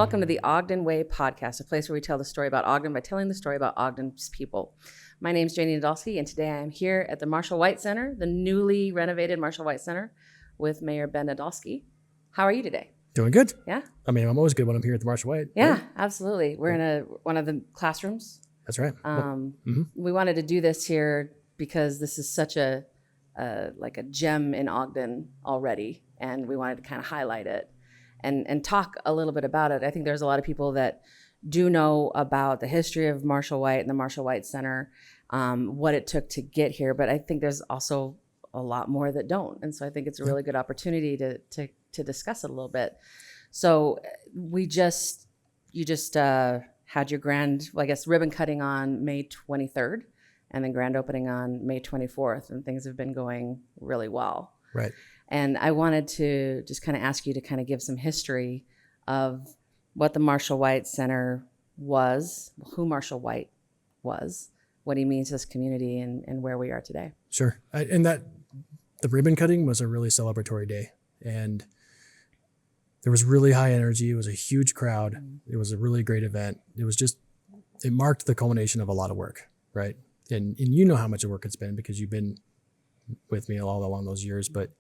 welcome to the Ogden Way podcast, a place where we tell the story about Ogden by telling the story about Ogden's people. My name is Jaynee Nadolski, and today I am here at the Marshall White Center, the newly renovated Marshall White Center, with Mayor Ben Nadolski. How are you today? Doing good. Yeah? I mean, I'm always good when I'm here at the Marshall White. Yeah, right? absolutely. We're in one of the classrooms. That's right. We wanted to do this here because this is such a gem in Ogden already, and we wanted to kind of highlight it and talk a little bit about it. I think there's a lot of people that do know about the history of Marshall White and the Marshall White Center, what it took to get here, but I think there's also a lot more that don't. And so I think it's a really good opportunity to discuss it a little bit. So you just had your grand, ribbon cutting on May 23rd and then grand opening on May 24th, and things have been going really well. Right. And I wanted to just kind of ask you to kind of give some history of what the Marshall White Center was, who Marshall White was, what he means to this community, and where we are today. Sure. The ribbon cutting was a really celebratory day, and there was really high energy. It was a huge crowd. It was a really great event. It marked the culmination of a lot of work, right? And you know how much work it's been because you've been with me all along those years, but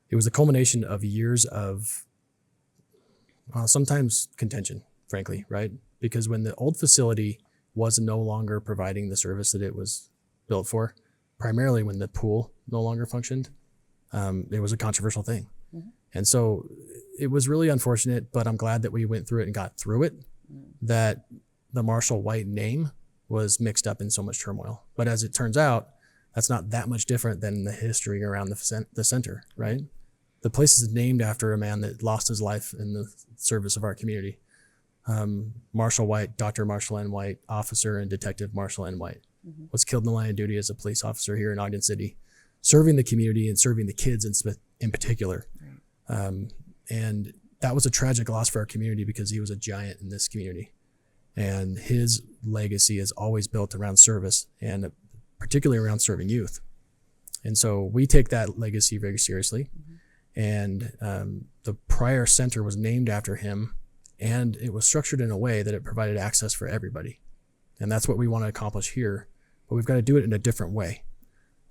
it was the culmination of years of sometimes contention, frankly, right? Because when the old facility was no longer providing the service that it was built for, primarily when the pool no longer functioned, it was a controversial thing. Mm-hmm. And so it was really unfortunate, but I'm glad that we went through it and got through it, that the Marshall White name was mixed up in so much turmoil. But as it turns out, that's not that much different than the history around the center, right? The place is named after a man that lost his life in the service of our community. Marshall White, Dr. Marshall N. White, officer and detective Marshall N. White, was killed in the line of duty as a police officer here in Ogden City, serving the community and serving the kids in particular. Right. And that was a tragic loss for our community because he was a giant in this community. And his legacy is always built around service, and particularly around serving youth. And so we take that legacy very seriously. And the prior center was named after him, and it was structured in a way that it provided access for everybody. And that's what we want to accomplish here, but we've got to do it in a different way.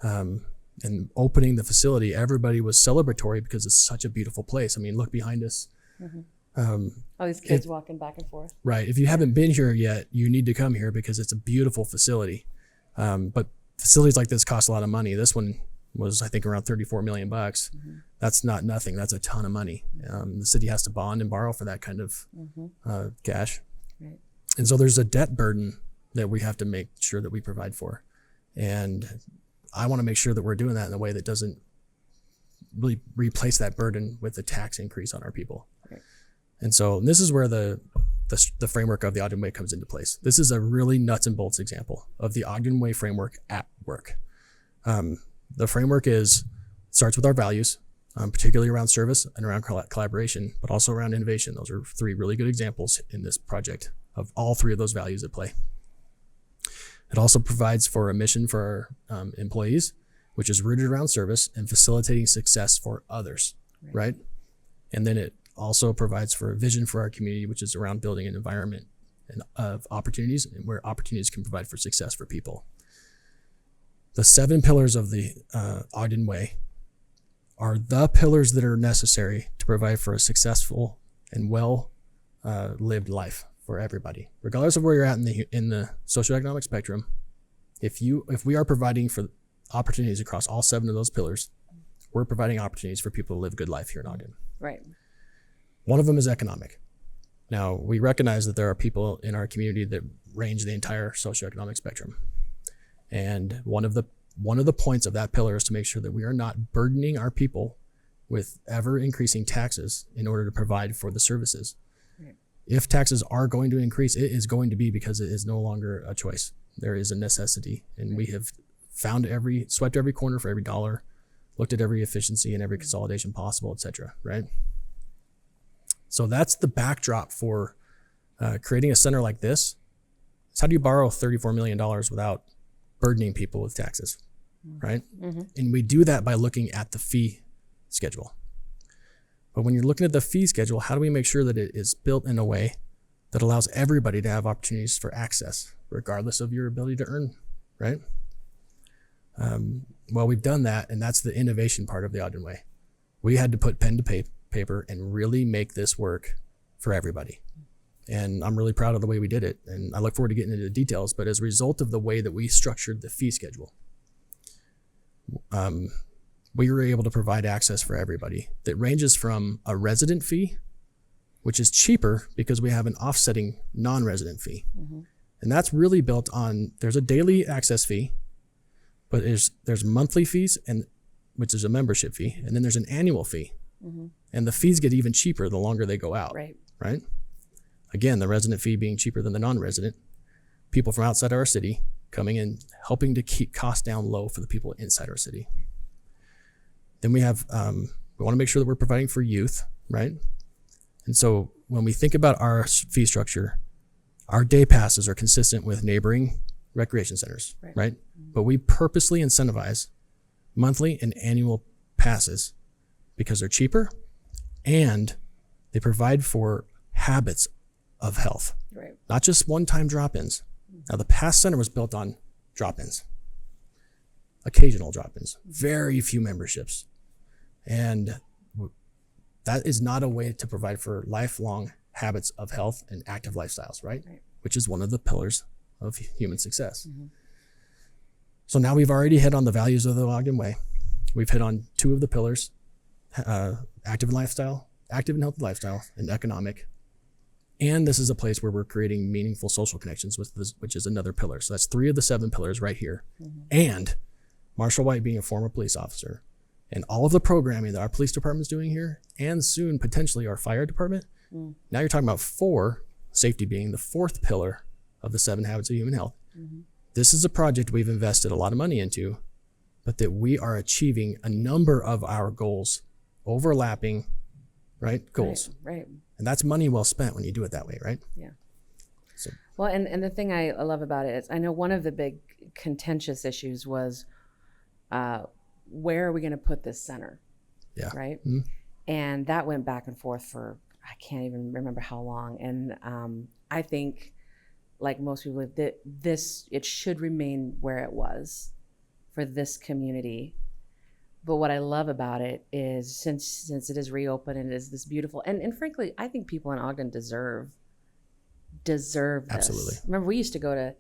And opening the facility, everybody was celebratory because it's such a beautiful place. I mean, look behind us. All these kids walking back and forth. Right. If you haven't been here yet, you need to come here because it's a beautiful facility. But facilities like this cost a lot of money. This one was, I think, around $34 million. That's not nothing. That's a ton of money. The city has to bond and borrow for that kind of cash. Right. And so there's a debt burden that we have to make sure that we provide for. And I want to make sure that we're doing that in a way that doesn't really replace that burden with a tax increase on our people. Right. And so this is where the framework of the Ogden Way comes into place. This is a really nuts and bolts example of the Ogden Way framework at work. The framework starts with our values, particularly around service and around collaboration, but also around innovation. Those are three really good examples in this project of all three of those values at play. It also provides for a mission for our employees, which is rooted around service and facilitating success for others, right? And then it also provides for a vision for our community, which is around building an environment of opportunities and where opportunities can provide for success for people. The 7 pillars of the Ogden Way are the pillars that are necessary to provide for a successful and lived life for everybody, regardless of where you're at in the socioeconomic spectrum. If we are providing for opportunities across all 7 of those pillars, we're providing opportunities for people to live a good life here in Ogden. Right. One of them is economic. Now, we recognize that there are people in our community that range the entire socioeconomic spectrum. And one of the points of that pillar is to make sure that we are not burdening our people with ever increasing taxes in order to provide for the services. Right. If taxes are going to increase, it is going to be because it is no longer a choice. There is a necessity, and we have swept every corner for every dollar, looked at every efficiency and every consolidation possible, et cetera, right? So that's the backdrop for creating a center like this. It's how do you borrow $34 million without burdening people with taxes, right? Mm-hmm. And we do that by looking at the fee schedule. But when you're looking at the fee schedule, how do we make sure that it is built in a way that allows everybody to have opportunities for access, regardless of your ability to earn, right? Well, we've done that, and that's the innovation part of the Ogden Way. We had to put pen to paper and really make this work for everybody. And I'm really proud of the way we did it. And I look forward to getting into the details. But as a result of the way that we structured the fee schedule, we were able to provide access for everybody that ranges from a resident fee, which is cheaper because we have an offsetting non-resident fee. Mm-hmm. And that's really built on, there's a daily access fee, but there's monthly fees, and which is a membership fee, and then there's an annual fee. Mm-hmm. And the fees get even cheaper the longer they go out, right? Again, the resident fee being cheaper than the non-resident. People from outside our city coming in, helping to keep costs down low for the people inside our city. Then we have, we want to make sure that we're providing for youth, right? And so when we think about our fee structure, our day passes are consistent with neighboring recreation centers, right? Mm-hmm. But we purposely incentivize monthly and annual passes because they're cheaper and they provide for habits of health, not just one-time drop-ins. Now, the past center was built on drop-ins, occasional drop-ins, very few memberships. And that is not a way to provide for lifelong habits of health and active lifestyles, right? Which is one of the pillars of human success. Mm-hmm. So now we've already hit on the values of the Ogden Way. We've hit on two of the pillars, active and healthy lifestyle, and economic. And this is a place where we're creating meaningful social connections, which is another pillar. So that's 3 of the 7 pillars right here. Mm-hmm. And Marshall White being a former police officer, and all of the programming that our police department is doing here, and soon potentially our fire department. Now you're talking about 4, safety being the 4th pillar of the 7 habits of human health. Mm-hmm. This is a project we've invested a lot of money into, but that we are achieving a number of our goals, overlapping, goals. Right. And that's money well spent when you do it that way, right? Yeah. So. Well, and the thing I love about it is I know one of the big contentious issues was where are we going to put this center? Yeah. Right? Mm-hmm. And that went back and forth for, I can't even remember how long. And I think, like most people, that it should remain where it was for this community. But what I love about it is since it is reopened and it is this beautiful, and frankly, I think people in Ogden deserve this. Absolutely. Remember, we used to go to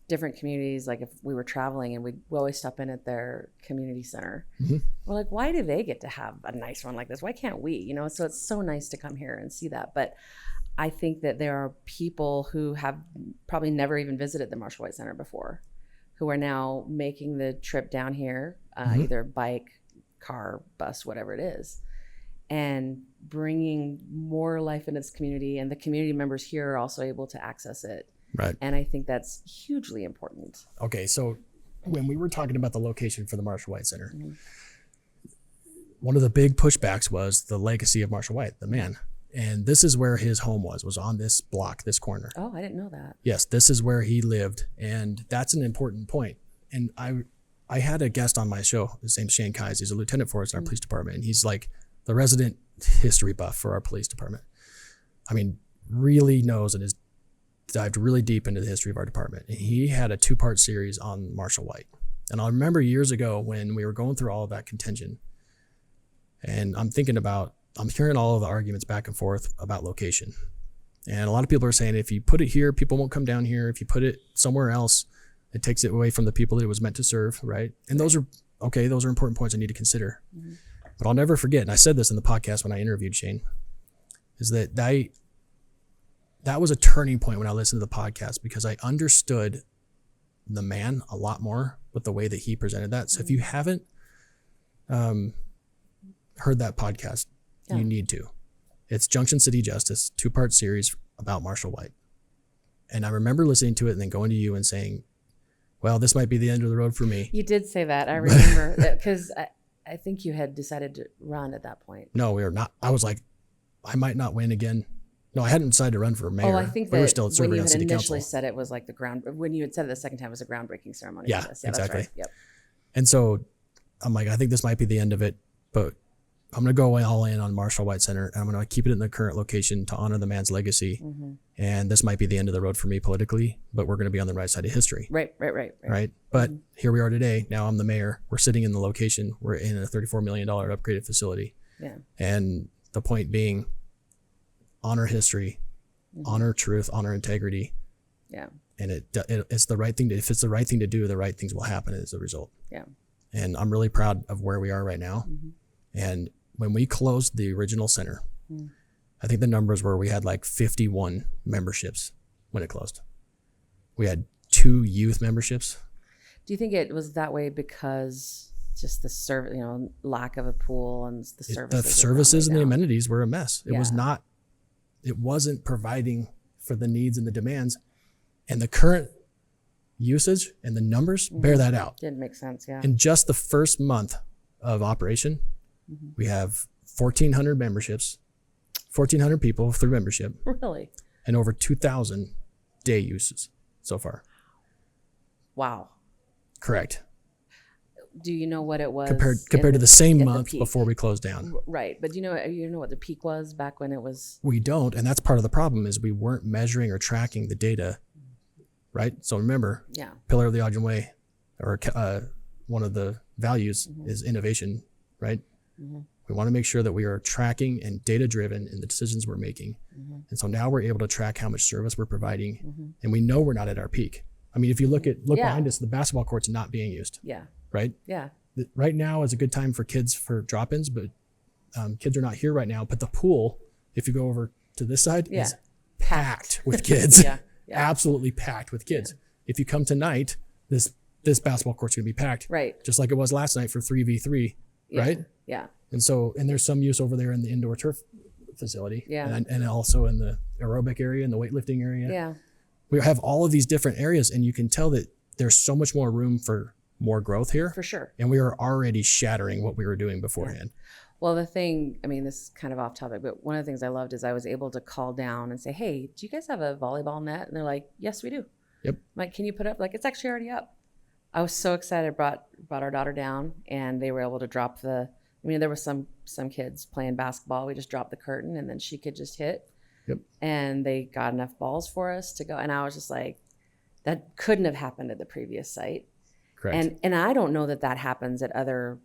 different communities, like if we were traveling, and we'd always stop in at their community center. Mm-hmm. We're like, why do they get to have a nice one like this? Why can't we? So it's so nice to come here and see that. But I think that there are people who have probably never even visited the Marshall White Center before, who are now making the trip down here, either bike, car, bus, whatever it is, and bringing more life into this community. And the community members here are also able to access it. Right. And I think that's hugely important. Okay, so when we were talking about the location for the Marshall White Center, mm-hmm. one of the big pushbacks was the legacy of Marshall White, the man. And this is where his home was on this block, this corner. Oh, I didn't know that. Yes, this is where he lived. And that's an important point. And I had a guest on my show. His name's Shane Keyes. He's a lieutenant for us in our police department. And he's like the resident history buff for our police department. I mean, really knows and has dived really deep into the history of our department. And he had a 2-part series on Marshall White. And I remember years ago when we were going through all of that contention, and I'm hearing all of the arguments back and forth about location. And a lot of people are saying, if you put it here, people won't come down here. If you put it somewhere else, it takes it away from the people that it was meant to serve, right? And those are important points I need to consider. Mm-hmm. But I'll never forget, and I said this in the podcast when I interviewed Shane, is that that was a turning point when I listened to the podcast, because I understood the man a lot more with the way that he presented that. So if you haven't heard that podcast, you need to. It's Junction City Justice, 2-part series about Marshall White. And I remember listening to it and then going to you and saying, well, this might be the end of the road for me. You did say that. I remember because I think you had decided to run at that point. No, we were not. I was like, I might not win again. No, I hadn't decided to run for mayor. Oh, I think that we were still serving on city council. When you had initially said it was like when you had said it the second time, it was a groundbreaking ceremony. Yeah, exactly. That's right. Yep. And so I'm like, I think this might be the end of it, but I'm going to go all in on Marshall White Center. I'm going to keep it in the current location to honor the man's legacy. And this might be the end of the road for me politically, but we're going to be on the right side of history. Right. But here we are today. Now I'm the mayor. We're sitting in the location. We're in a $34 million upgraded facility. Yeah. And the point being, honor history, honor truth, honor integrity. Yeah. And it's the right thing to, if it's the right thing to do, the right things will happen as a result. Yeah. And I'm really proud of where we are right now. And when we closed the original center, I think the numbers were we had like 51 memberships when it closed. We had 2 youth memberships. Do you think it was that way because just the service, lack of a pool and the services? The services and the amenities were a mess. It was not, it wasn't providing for the needs and the demands. And the current usage and the numbers bear that out. Didn't make sense, yeah. In just the first month of operation, we have 1,400 memberships, 1,400 people through membership. Really? And over 2,000 day uses so far. Wow. Correct. Do you know what it was compared to the same month before we closed down? Right, but you know what the peak was back when it was? We don't, and that's part of the problem is we weren't measuring or tracking the data. Right. So remember, pillar of the Ogden Way, or one of the values is innovation. Right. We want to make sure that we are tracking and data driven in the decisions we're making. And so now we're able to track how much service we're providing, and we know we're not at our peak. I mean, if you look behind us, the basketball court's not being used. Yeah. Right. Yeah. Right now is a good time for kids for drop-ins, but kids are not here right now. But the pool, if you go over to this side, is packed with kids. Absolutely packed with kids. If you come tonight, this basketball court's gonna be packed. Right. Just like it was last night for 3v3, right? Yeah. And there's some use over there in the indoor turf facility. Yeah. And also in the aerobic area and the weightlifting area. Yeah. We have all of these different areas, and you can tell that there's so much more room for more growth here. For sure. And we are already shattering what we were doing beforehand. Well, the thing, I mean, this is kind of off topic, but one of the things I loved is I was able to call down and say, hey, do you guys have a volleyball net? And they're like, yes, we do. Yep. I'm like, can you put up? Like, it's actually already up. I was so excited, brought our daughter down, and they were able to drop there were some kids playing basketball. We just dropped the curtain, and then she could just hit. Yep. And they got enough balls for us to go. And I was just like, that couldn't have happened at the previous site. Correct. And I don't know that happens at other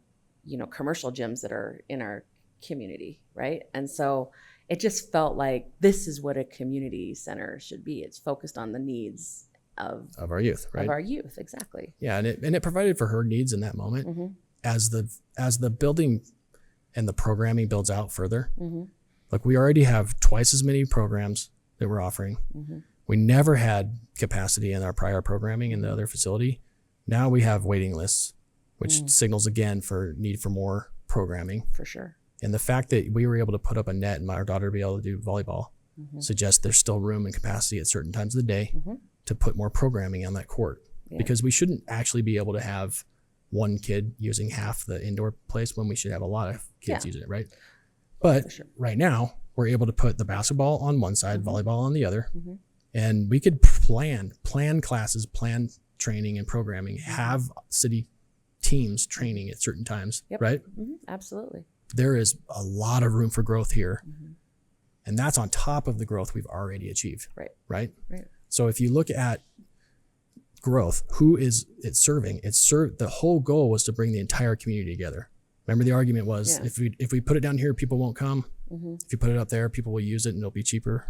commercial gyms that are in our community, right? And so it just felt like this is what a community center should be. It's focused on the needs of our youth, right? Of our youth, exactly. Yeah, and it provided for her needs in that moment. As the building and the programming builds out further, like we already have twice as many programs that we're offering. We never had capacity in our prior programming in the other facility. Now we have waiting lists, which signals again for need for more programming. For sure. And the fact that we were able to put up a net and our daughter be able to do volleyball suggests there's still room and capacity at certain times of the day to put more programming on that court. Because we shouldn't actually be able to have one kid using half the indoor place when we should have a lot of kids using it, right? But right now, we're able to put the basketball on one side, volleyball on the other, and we could plan classes, plan training and programming, have city teams training at certain times, right? Absolutely. There is a lot of room for growth here. And that's on top of the growth we've already achieved, right? So if you look at growth, who is it serving? The whole goal was to bring the entire community together. Remember the argument was if we put it down here, people won't come. If you put it up there, people will use it and it'll be cheaper.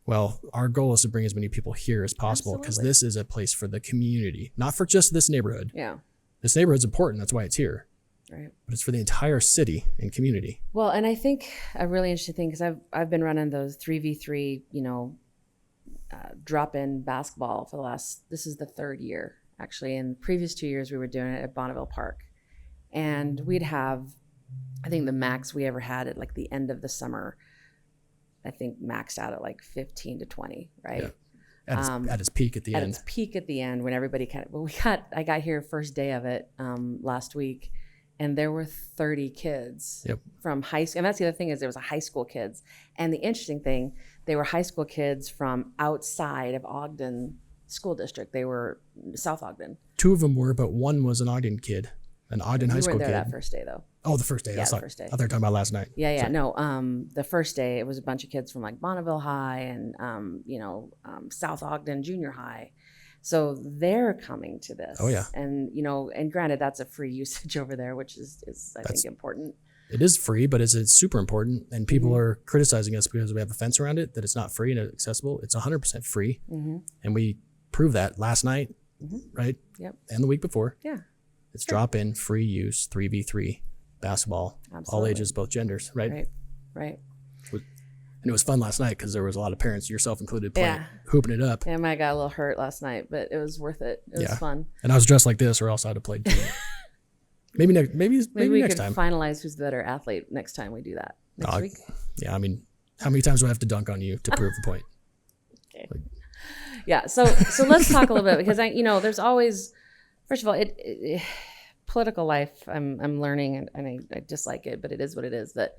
Well, our goal is to bring as many people here as possible because this is a place for the community, not for just this neighborhood. Yeah. This neighborhood's important. That's why it's here. Right. But it's for the entire city and community. Well, and I think a really interesting thing, because I've been running those 3v3, drop-in basketball for this is the 3rd year, actually. In the previous 2 years, we were doing it at Bonneville Park. And we'd have, I think the max we ever had at like the end of the summer, I think maxed out at like 15 to 20, right? Yeah. At its peak at the end. At its peak at the end when everybody I got here first day of it last week, and there were 30 kids from high school. And that's the other thing is there was a high school kids. And the interesting thing, they were high school kids from outside of Ogden School District. They were South Ogden. 2 of them were, but one was an Ogden kid, an Ogden high school kid. You weren't there that first day though. Oh, the first day. Yeah, the first day. I thought you were talking about last night. Yeah, yeah. Sorry. No, the first day it was a bunch of kids from like Bonneville High and South Ogden Junior High. So they're coming to this. Oh, yeah. And and granted that's a free usage over there, which is I think important. It is free, but it's super important. And people are criticizing us because we have a fence around it, that it's not free and accessible. It's 100% free. And we proved that last night, right? Yep. And the week before. Yeah. It's drop-in, free use, 3v3 basketball, all ages, both genders, right? Right. And it was fun last night because there was a lot of parents, yourself included, hooping it up. Yeah, I got a little hurt last night, but it was worth it. It was fun. And I was dressed like this, or else I'd have played too. maybe next we next could time. Finalize who's the better athlete next time we do that. Next week. Yeah, I mean, how many times do I have to dunk on you to prove the point? Okay. Yeah. So let's talk a little bit because there's always, first of all, political life. I'm learning and I dislike it, but it is what it is. That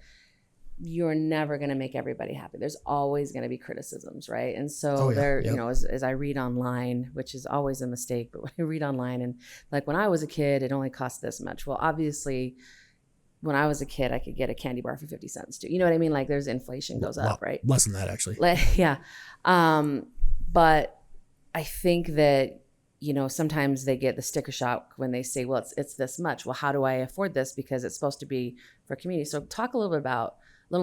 you're never going to make everybody happy. There's always going to be criticisms, right? And so as I read online, which is always a mistake, but when I read online and like when I was a kid, it only cost this much. Well, obviously, when I was a kid, I could get a candy bar for 50 cents too. You know what I mean? Like there's inflation goes up, right? Less than that, actually. Yeah. But I think that sometimes they get the sticker shock when they say, well, it's this much. Well, how do I afford this? Because it's supposed to be for community. So talk a little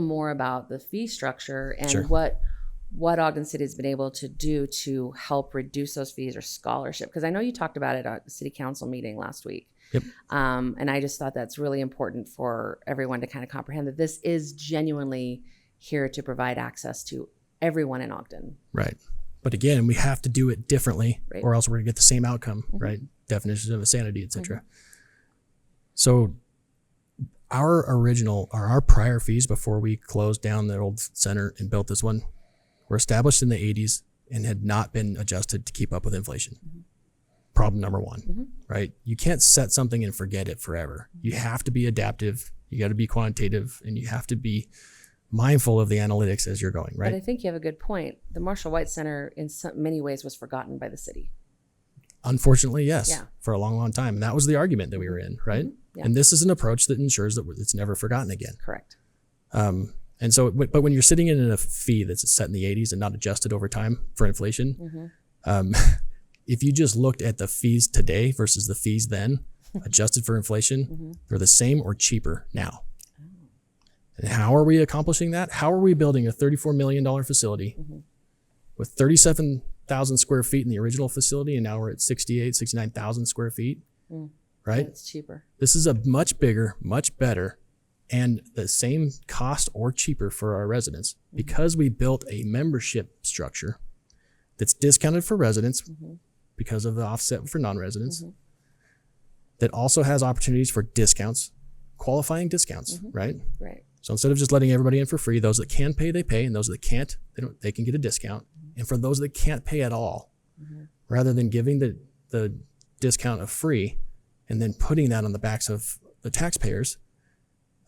more about the fee structure and what Ogden City has been able to do to help reduce those fees or scholarship. Because I know you talked about it at the city council meeting last week. Yep. And I just thought that's really important for everyone to kind of comprehend that this is genuinely here to provide access to everyone in Ogden. Right. But again, we have to do it differently or else we're going to get the same outcome, right? Definitions of insanity, etc. So our prior fees before we closed down the old center and built this one were established in the 80s and had not been adjusted to keep up with inflation. Problem number one, right? You can't set something and forget it forever. You have to be adaptive. You got to be quantitative, and you have to be mindful of the analytics as you're going, right? But I think you have a good point. The Marshall White Center in many ways was forgotten by the city. Unfortunately, yes, for a long, long time. And that was the argument that we were in, right? Yeah. And this is an approach that ensures that it's never forgotten again. Correct. And so, but when you're sitting in a fee that's set in the 80s and not adjusted over time for inflation, if you just looked at the fees today versus the fees then, adjusted for inflation, they're the same or cheaper now. And how are we accomplishing that? How are we building a $34 million facility with 37,000 square feet in the original facility, and now we're at 69,000 square feet, right? It's cheaper. This is a much bigger, much better, and the same cost or cheaper for our residents because we built a membership structure that's discounted for residents because of the offset for non-residents, that also has opportunities for discounts, qualifying discounts, right? Right. So instead of just letting everybody in for free, those that can pay, they pay, and those that can't, they can get a discount. And for those that can't pay at all, rather than giving the discount of free and then putting that on the backs of the taxpayers,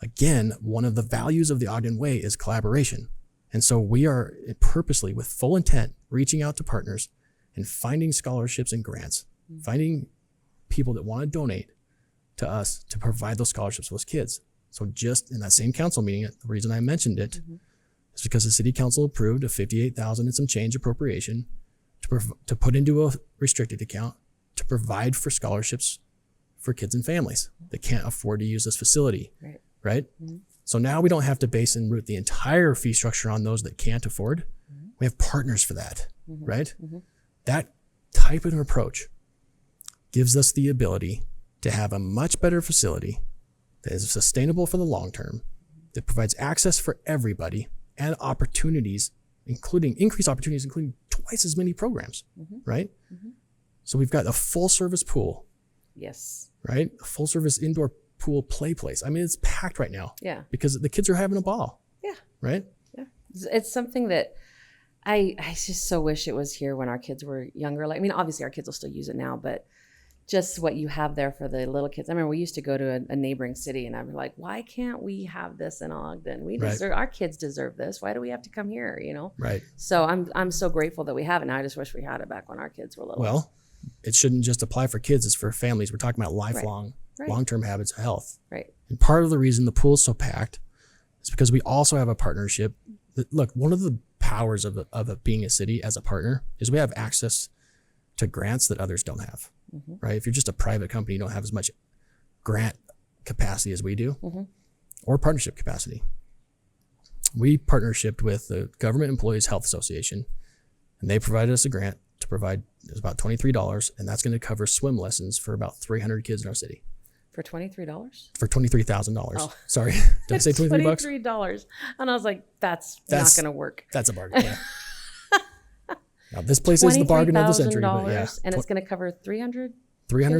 again, one of the values of the Ogden Way is collaboration. And so we are purposely, with full intent, reaching out to partners and finding scholarships and grants, finding people that want to donate to us to provide those scholarships to those kids. So just in that same council meeting, the reason I mentioned it is because the city council approved a $58,000 and some change appropriation to put into a restricted account to provide for scholarships for kids and families that can't afford to use this facility, right? So now we don't have to base and root the entire fee structure on those that can't afford. We have partners for that, right? That type of an approach gives us the ability to have a much better facility that is sustainable for the long term, that provides access for everybody and opportunities, increased opportunities, including twice as many programs, right? So we've got a full service pool. Yes. Right? A full service indoor pool play place. I mean, it's packed right now. Yeah. Because the kids are having a ball. Yeah. Right? Yeah. It's something that I just so wish it was here when our kids were younger. Like, I mean, obviously our kids will still use it now, but just what you have there for the little kids. I remember we used to go to a neighboring city and I'd be like, why can't we have this in Ogden? We deserve, our kids deserve this. Why do we have to come here? You know? Right. So I'm so grateful that we have it now. I just wish we had it back when our kids were little. Well, it shouldn't just apply for kids. It's for families. We're talking about lifelong Right. long-term habits of health. Right. And part of the reason the pool is so packed is because we also have a partnership. Look, one of the powers of being a city as a partner is we have access to grants that others don't have, right? If you're just a private company, you don't have as much grant capacity as we do, or partnership capacity. We partnershiped with the Government Employees Health Association, and they provided us a grant to provide, it was about $23, and that's going to cover swim lessons for about 300 kids in our city. For $23? For $23,000. Oh. Sorry, did I say 23 bucks? $23. And I was like, that's not going to work. That's a bargain. Yeah. Now, this place is the bargain of the century, but yeah. And it's going to cover 300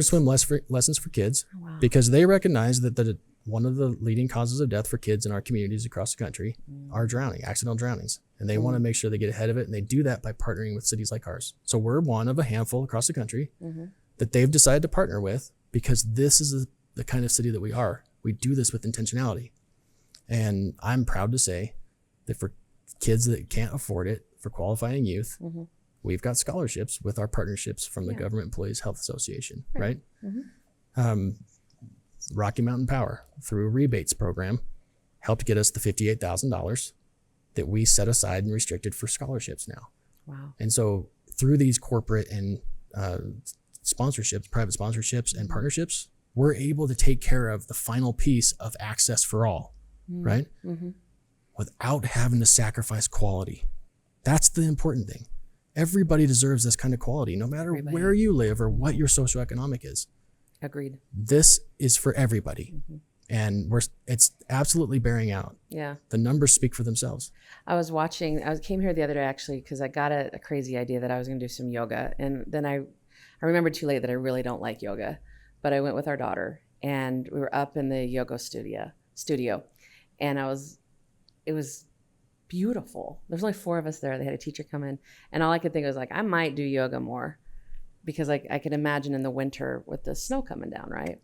swim lessons for kids, wow. because they recognize that one of the leading causes of death for kids in our communities across the country are accidental drownings. And they want to make sure they get ahead of it. And they do that by partnering with cities like ours. So we're one of a handful across the country that they've decided to partner with, because this is the kind of city that we are. We do this with intentionality. And I'm proud to say that for kids that can't afford it, for qualifying youth, we've got scholarships with our partnerships from the Government Employees Health Association, right? Rocky Mountain Power, through a rebates program, helped get us the $58,000 that we set aside and restricted for scholarships now. Wow. And so through these corporate and sponsorships, private sponsorships and partnerships, we're able to take care of the final piece of access for all, right? Without having to sacrifice quality. That's the important thing. Everybody deserves this kind of quality, no matter where you live or what your socioeconomic is. Agreed. This is for everybody. And it's absolutely bearing out. Yeah. The numbers speak for themselves. I came here the other day actually because I got a crazy idea that I was going to do some yoga. And then I remembered too late that I really don't like yoga. But I went with our daughter and we were up in the yoga studio. And it was beautiful. There's only 4 of us there. They had a teacher come in. And all I could think was like, I might do yoga more. Because I could imagine in the winter with the snow coming down, right?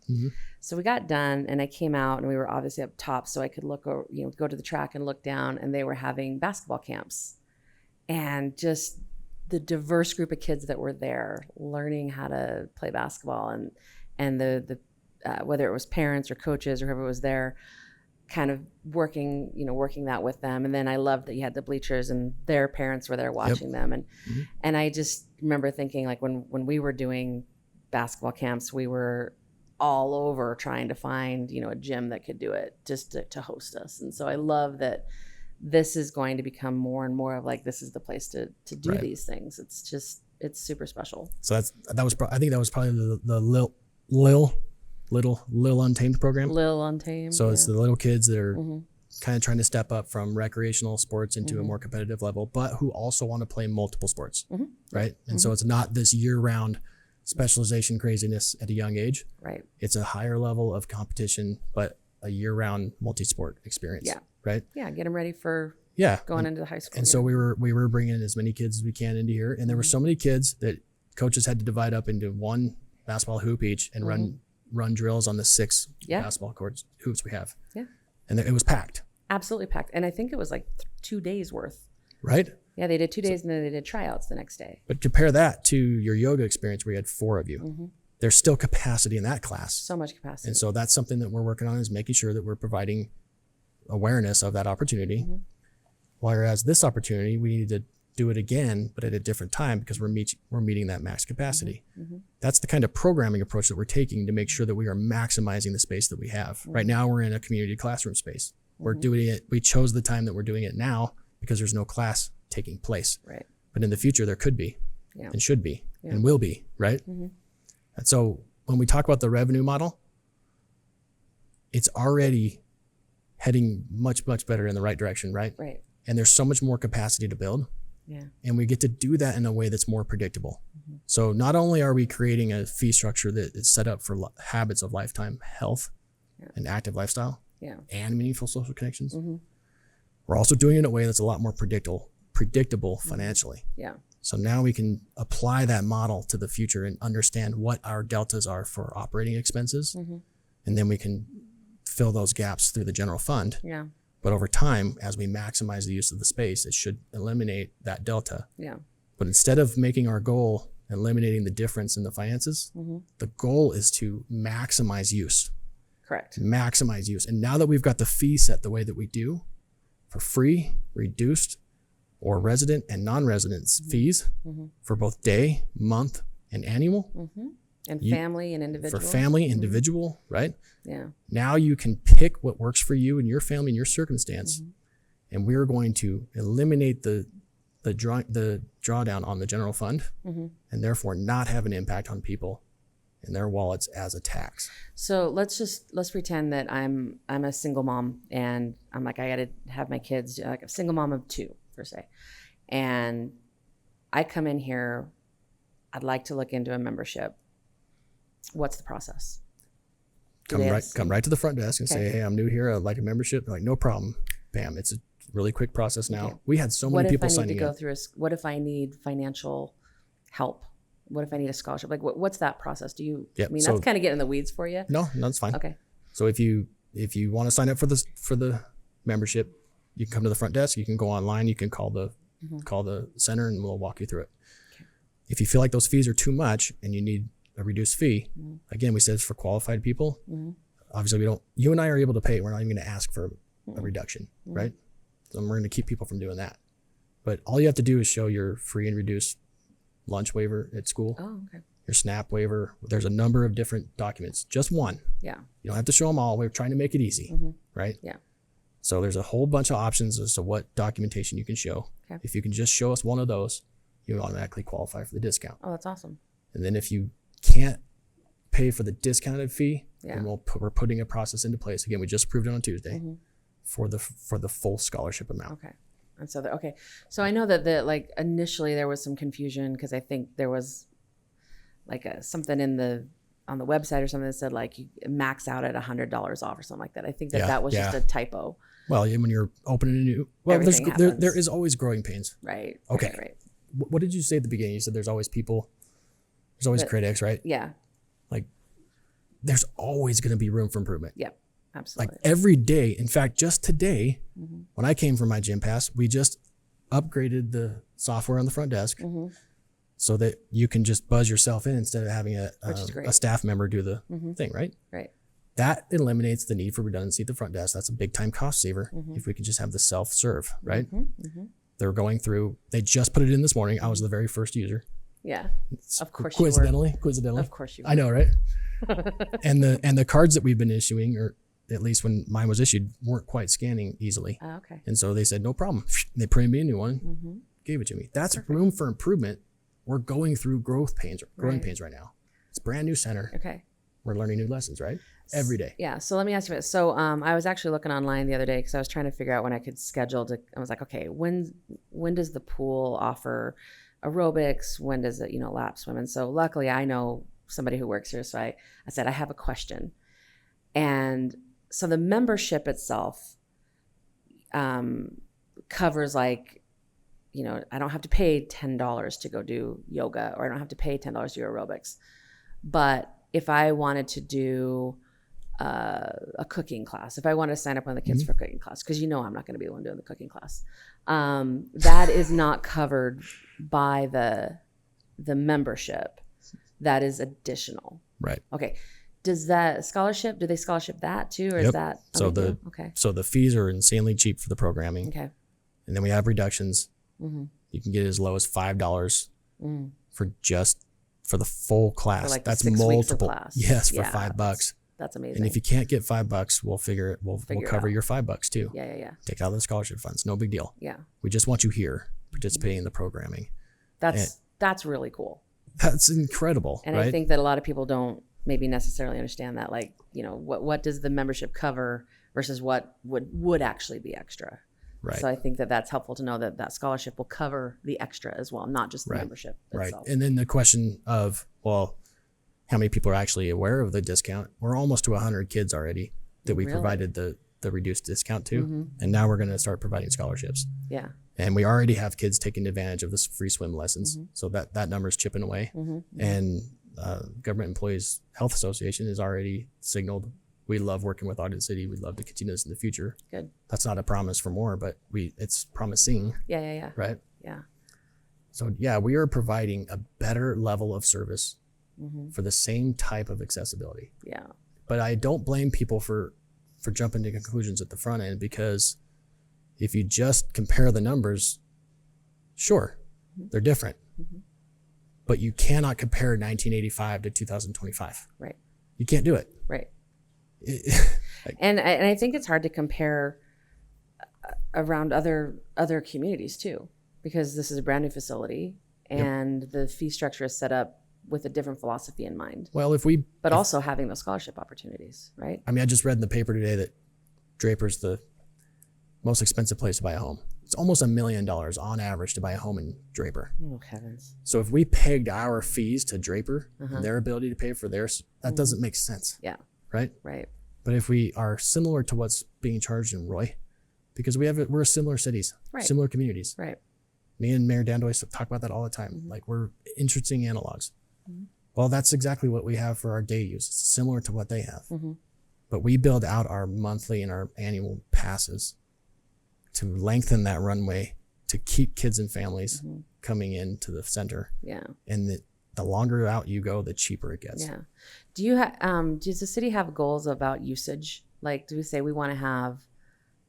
So we got done and I came out and we were obviously up top so I could look, go to the track and look down, and they were having basketball camps. And just the diverse group of kids that were there learning how to play basketball, and the whether it was parents or coaches or whoever was there, kind of working that with them. And then I loved that you had the bleachers and their parents were there watching them. And I just remember thinking, like, when we were doing basketball camps, we were all over trying to find, a gym that could do it just to host us. And so I love that this is going to become more and more of like, this is the place to do these things. It's super special. So I think that was probably the Lil Untamed program. Lil Untamed. So it's the little kids that are kind of trying to step up from recreational sports into a more competitive level, but who also want to play multiple sports, right? And so it's not this year-round specialization craziness at a young age. Right. It's a higher level of competition, but a year-round multi-sport experience. Yeah. Right. Yeah. Get them ready for going into the high school. And so we were bringing as many kids as we can into here, and there were so many kids that coaches had to divide up into one basketball hoop each and run drills on the 6 basketball hoops we have. Yeah. And it was packed. Absolutely packed. And I think it was like 2 days worth. Right? Yeah, they did 2 days and then they did tryouts the next day. But compare that to your yoga experience where you had 4 of you. There's still capacity in that class. So much capacity. And so that's something that we're working on, is making sure that we're providing awareness of that opportunity. Whereas this opportunity, we need to do it again, but at a different time, because we're meeting that max capacity. That's the kind of programming approach that we're taking to make sure that we are maximizing the space that we have. Right now, we're in a community classroom space. We're doing it. We chose the time that we're doing it now because there's no class taking place. Right. But in the future, there could be and should be and will be, right? And so when we talk about the revenue model, it's already heading much, much better in the right direction, right? Right. And there's so much more capacity to build. Yeah. And we get to do that in a way that's more predictable. So not only are we creating a fee structure that is set up for habits of lifetime health and active lifestyle and meaningful social connections, we're also doing it in a way that's a lot more predictable financially. Yeah. So now we can apply that model to the future and understand what our deltas are for operating expenses. And then we can fill those gaps through the general fund. Yeah. But over time, as we maximize the use of the space, it should eliminate that delta. Yeah. But instead of making our goal eliminating the difference in the finances. Mm-hmm. The goal is to maximize use. Correct. Maximize use. And now that we've got the fee set the way that we do for free, reduced, or resident and non-resident fees for both day, month, and annual. And family and individual. For family, individual, right? Yeah. Now you can pick what works for you and your family and your circumstance. And we're going to eliminate the drawdown on the general fund and therefore not have an impact on people and their wallets as a tax. So let's pretend that I'm a single mom and I'm like, I got to have my kids, like a single mom of 2 per se. And I come in here, I'd like to look into a membership. What's the process? Come right to the front desk and say, hey, I'm new here. I'd like a membership. They're like, no problem. Bam. It's a really quick process now. Okay. We had so many people signing up. What if I need financial help? What if I need a scholarship? Like, what's that process? Do you? Yep. I mean, that's kind of getting in the weeds for you. No, it's fine. Okay. So if you want to sign up for the membership, you can come to the front desk. You can go online. You can call the center, and we'll walk you through it. Okay. If you feel like those fees are too much and you need a reduced fee, again, we said it's for qualified people. Obviously, you and I are able to pay. We're not even going to ask for a reduction, right? So we're going to keep people from doing that. But all you have to do is show your free and reduced lunch waiver at school. Oh, okay. Your SNAP waiver. There's a number of different documents. Just one. Yeah. You don't have to show them all. We're trying to make it easy, right? Yeah. So there's a whole bunch of options as to what documentation you can show. Okay. If you can just show us one of those, you automatically qualify for the discount. Oh, that's awesome. And then if you can't pay for the discounted fee, then we're putting a process into place. Again, we just approved it on Tuesday for the full scholarship amount. Okay. And so so I know that like initially there was some confusion because I think there was like something on the website or something that said like you max out at $100 off or something like that. I think that was just a typo. Well, when you're opening a new, there is always growing pains. Right. Okay. Right. What did you say at the beginning? You said there's always people, there's always critics, right? Yeah. Like there's always going to be room for improvement. Yep. Absolutely. Like every day. In fact, just today, when I came from my gym pass, we just upgraded the software on the front desk so that you can just buzz yourself in instead of having a staff member do the thing, right? Right. That eliminates the need for redundancy at the front desk. That's a big time cost saver if we can just have the self-serve, right? They're going through, they just put it in this morning. I was the very first user. Yeah. Of course Coincidentally. Of course you were. I know, right? and the cards that we've been issuing, or at least when mine was issued, weren't quite scanning easily. Oh, okay. And so they said, no problem. They printed me a new one, gave it to me. That's room for improvement. We're going through growing pains right now. It's a brand new center. Okay. We're learning new lessons, right? Every day. Yeah. So let me ask you this. So I was actually looking online the other day because I was trying to figure out when I could schedule I was like, okay, when does the pool offer aerobics? When does it, lap swim? And so luckily I know somebody who works here. So I said, I have a question. And so the membership itself covers like, I don't have to pay $10 to go do yoga, or I don't have to pay $10 to do aerobics. But if I wanted to do a cooking class, if I wanted to sign up one of the kids for a cooking class, because I'm not going to be the one doing the cooking class, that is not covered by the membership. That is additional. Right. Okay. Does that scholarship, do they scholarship that too? Or is that? So the fees are insanely cheap for the programming. Okay. And then we have reductions. You can get as low as $5 for the full class. For like that's 6 multiple. weeks of class. Yes, for $5. That's amazing. And if you can't get $5, we'll cover your $5 too. Yeah. Take it out of the scholarship funds. No big deal. Yeah. We just want you here participating in the programming. That's really cool. That's incredible. And right? I think that a lot of people don't maybe necessarily understand that, like, what does the membership cover versus what would actually be extra. Right. So I think that that's helpful to know that scholarship will cover the extra as well, not just the membership itself. Right. And then the question of, well, how many people are actually aware of the discount? We're almost to 100 kids already that we provided the reduced discount to. And now we're going to start providing scholarships. Yeah. And we already have kids taking advantage of this free swim lessons. So that number is chipping away. And Government Employees Health Association has already signaled, we love working with Ogden City. We'd love to continue this in the future. Good. That's not a promise for more, but it's promising. Yeah. Right? Yeah. So yeah, we are providing a better level of service for the same type of accessibility. Yeah. But I don't blame people for jumping to conclusions at the front end, because if you just compare the numbers, sure, they're different. But you cannot compare 1985 to 2025. Right. You can't do it. Right. And I think it's hard to compare around other communities too, because this is a brand new facility and the fee structure is set up with a different philosophy in mind. Well, also having those scholarship opportunities, right? I mean, I just read in the paper today that Draper's the most expensive place to buy a home. It's almost $1 million on average to buy a home in Draper. Oh, heavens. So if we pegged our fees to Draper and their ability to pay for theirs, that doesn't make sense. Yeah. Right? Right. But if we are similar to what's being charged in Roy, because we're similar cities, similar communities. Right. Me and Mayor Dandois talk about that all the time. Like, we're interesting analogs. Well, that's exactly what we have for our day use. It's similar to what they have. But we build out our monthly and our annual passes to lengthen that runway, to keep kids and families coming into the center. Yeah. And the longer out you go, the cheaper it gets. Yeah. Does the city have goals about usage? Like, do we say we want to have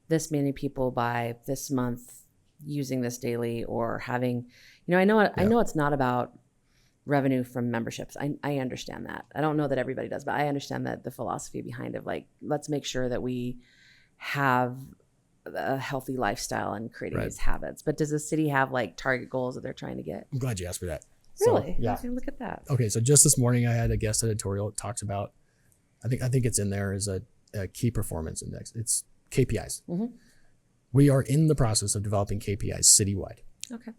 this many people by this month using this daily, or having, I know it's not about revenue from memberships. I understand that. I don't know that everybody does, but I understand that the philosophy behind it, like, let's make sure that we have a healthy lifestyle and creating these habits. But does the city have like target goals that they're trying to get? I'm glad you asked for that. Really? So, yeah. Okay, look at that. Okay, so just this morning I had a guest editorial that talks about, I think it's in there, is a key performance index. It's KPIs. We are in the process of developing KPIs citywide. Okay.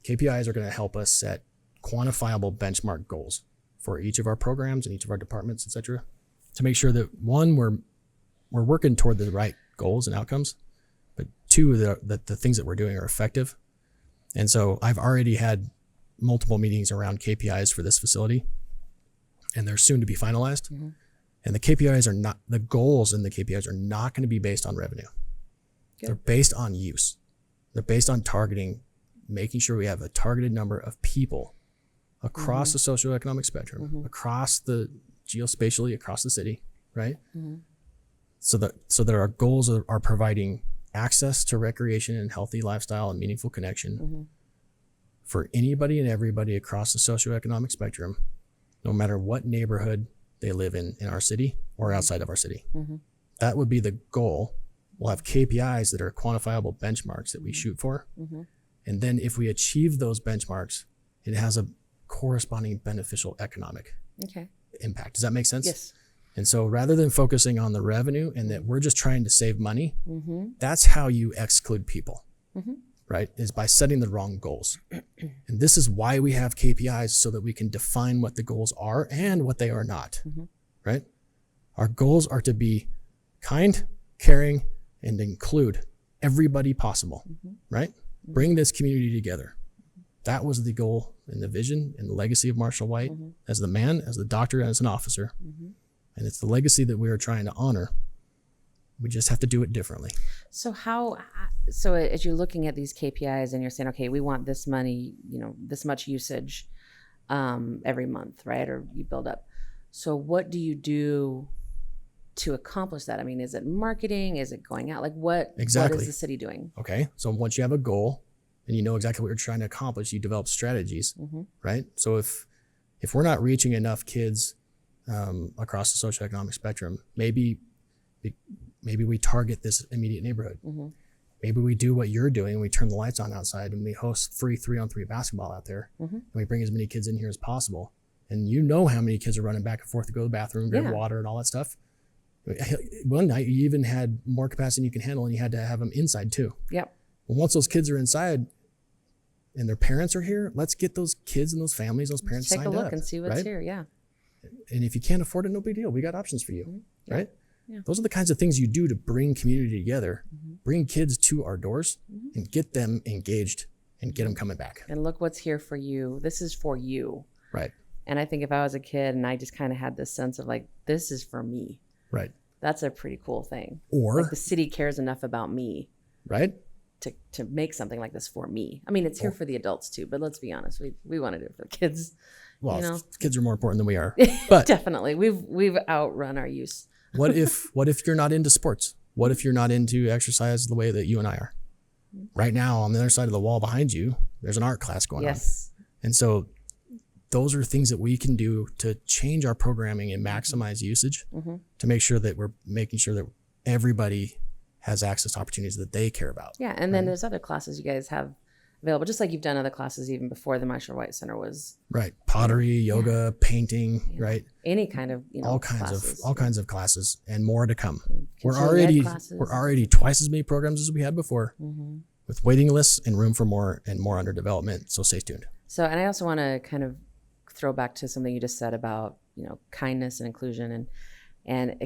KPIs are going to help us set quantifiable benchmark goals for each of our programs and each of our departments, et cetera, to make sure that, one, we're working toward the right goals and outcomes, but two, that the things that we're doing are effective. And so I've already had multiple meetings around KPIs for this facility, and they're soon to be finalized. And the KPIs are not, the goals in the KPIs are not going to be based on revenue. Good. They're based on use. They're based on targeting, making sure we have a targeted number of people across the socioeconomic spectrum, across the geospatially, across the city, right? So that our goals are providing access to recreation and healthy lifestyle and meaningful connection for anybody and everybody across the socioeconomic spectrum, no matter what neighborhood they live in our city or outside of our city. That would be the goal. We'll have KPIs that are quantifiable benchmarks that we shoot for. And then if we achieve those benchmarks, it has a corresponding beneficial economic impact. Does that make sense? Yes. And so rather than focusing on the revenue and that we're just trying to save money, that's how you exclude people, right? Is by setting the wrong goals. And this is why we have KPIs, so that we can define what the goals are and what they are not, right? Our goals are to be kind, caring, and include everybody possible, right? Bring this community together. That was the goal and the vision and the legacy of Marshall White as the man, as the doctor, and as an officer. And it's the legacy that we are trying to honor. We just have to do it differently. So so as you're looking at these KPIs and you're saying, okay, we want this money, this much usage every month, right? Or you build up. So what do you do to accomplish that? I mean, is it marketing? Is it going out? Like what is the city doing? Okay. So once you have a goal and you know exactly what you're trying to accomplish, you develop strategies, right? So if we're not reaching enough kids across the socioeconomic spectrum, maybe we target this immediate neighborhood. Maybe we do what you're doing. We turn the lights on outside and we host free 3-on-3 basketball out there. And we bring as many kids in here as possible. And you know how many kids are running back and forth to go to the bathroom, grab water and all that stuff. One night you even had more capacity than you can handle, and you had to have them inside too. Yep. Well, once those kids are inside and their parents are here, let's get those kids and those families, those parents signed up. Take a look and see what's here. Yeah. And if you can't afford it, no big deal. We got options for you, right? Yeah. Those are the kinds of things you do to bring community together, bring kids to our doors, and get them engaged and get them coming back. And look what's here for you. This is for you. Right. And I think if I was a kid and I just kind of had this sense of like, this is for me. Right. That's a pretty cool thing. Or like the city cares enough about me. Right. to make something like this for me. I mean, it's here for the adults too, but let's be honest, we want to do it for the kids. Well, you know? kids are more important than we are. But Definitely, we've outrun our use. what if you're not into sports? What if you're not into exercise the way that you and I are? Right now, on the other side of the wall behind you, there's an art class going on. And so those are things that we can do to change our programming and maximize usage to make sure that we're making sure that everybody has access to opportunities that they care about. Yeah, and then there's other classes you guys have available, just like you've done other classes even before the Marshall White Center was. Right. Pottery, yoga, painting, right? Any kind of, all kinds of classes and more to come. We're Continuing ed already twice as many programs as we had before with waiting lists and room for more and more under development. So stay tuned. So, and I also want to kind of throw back to something you just said about, kindness and inclusion. And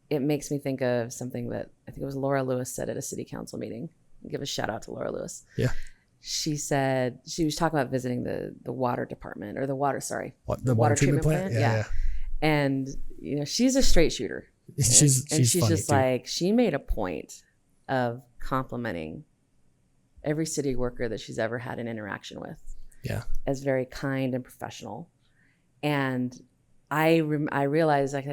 it makes me think of something that I think it was Laura Lewis said at a city council meeting. I'll give a shout out to Laura Lewis. Yeah. She said, she was talking about visiting the water department or the water treatment plant. Yeah. And, she's a straight shooter. She's just too. like, she made a point of complimenting every city worker that she's ever had an interaction with. Yeah. As very kind and professional. And I realized, I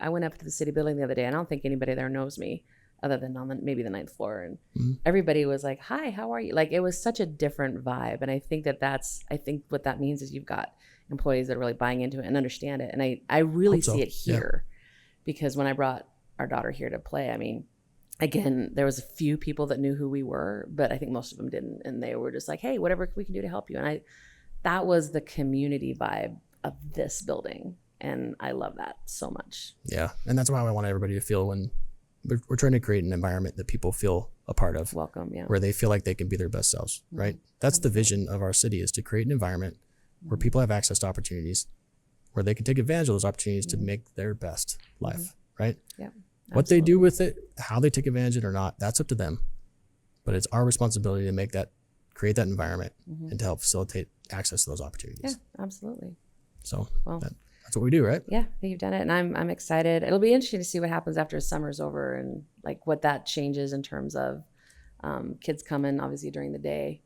went up to the city building the other day. I don't think anybody there knows me other than on maybe the 9th floor. And everybody was like, hi, how are you? Like, it was such a different vibe. And I think I think what that means is you've got employees that are really buying into it and understand it. And I really see it here because when I brought our daughter here to play, I mean, again, there was a few people that knew who we were, but I think most of them didn't. And they were just like, hey, whatever we can do to help you. And that was the community vibe of this building. And I love that so much. Yeah. And that's why I want everybody to feel when we're trying to create an environment that people feel a part of. Welcome, yeah. Where they feel like they can be their best selves, right? That's the vision of our city, is to create an environment where people have access to opportunities, where they can take advantage of those opportunities to make their best life, right? Yeah. What they do with it, how they take advantage of it or not, that's up to them. But it's our responsibility to create that environment and to help facilitate access to those opportunities. Yeah, absolutely. So that's what we do, right? Yeah, I think you've done it, and I'm excited. It'll be interesting to see what happens after summer's over and like what that changes in terms of kids coming obviously during the day,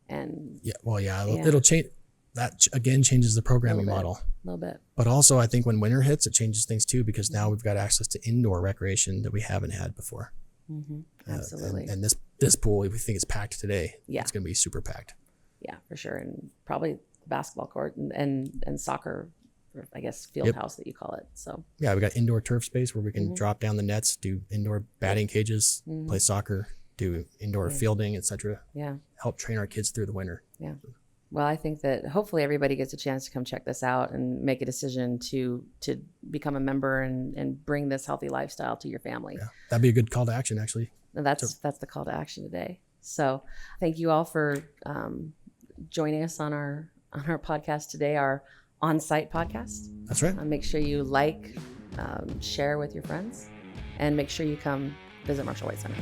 and it'll change. That again changes the programming model a little bit. But also, I think when winter hits, it changes things too, because now we've got access to indoor recreation that we haven't had before. Absolutely. And this pool, we think it's packed today. Yeah, it's going to be super packed. Yeah, for sure, and probably basketball court and soccer, I guess, field house that you call it. So yeah, we got indoor turf space where we can drop down the nets, do indoor batting cages, play soccer, do indoor fielding, etc. Yeah, help train our kids through the winter. Yeah. Well, I think that hopefully everybody gets a chance to come check this out and make a decision to become a member and bring this healthy lifestyle to your family. Yeah, that'd be a good call to action, actually. And that's the call to action today. So thank you all for joining us on our podcast today, our on-site podcast. That's right. Make sure you share with your friends, and make sure you come visit Marshall White Center.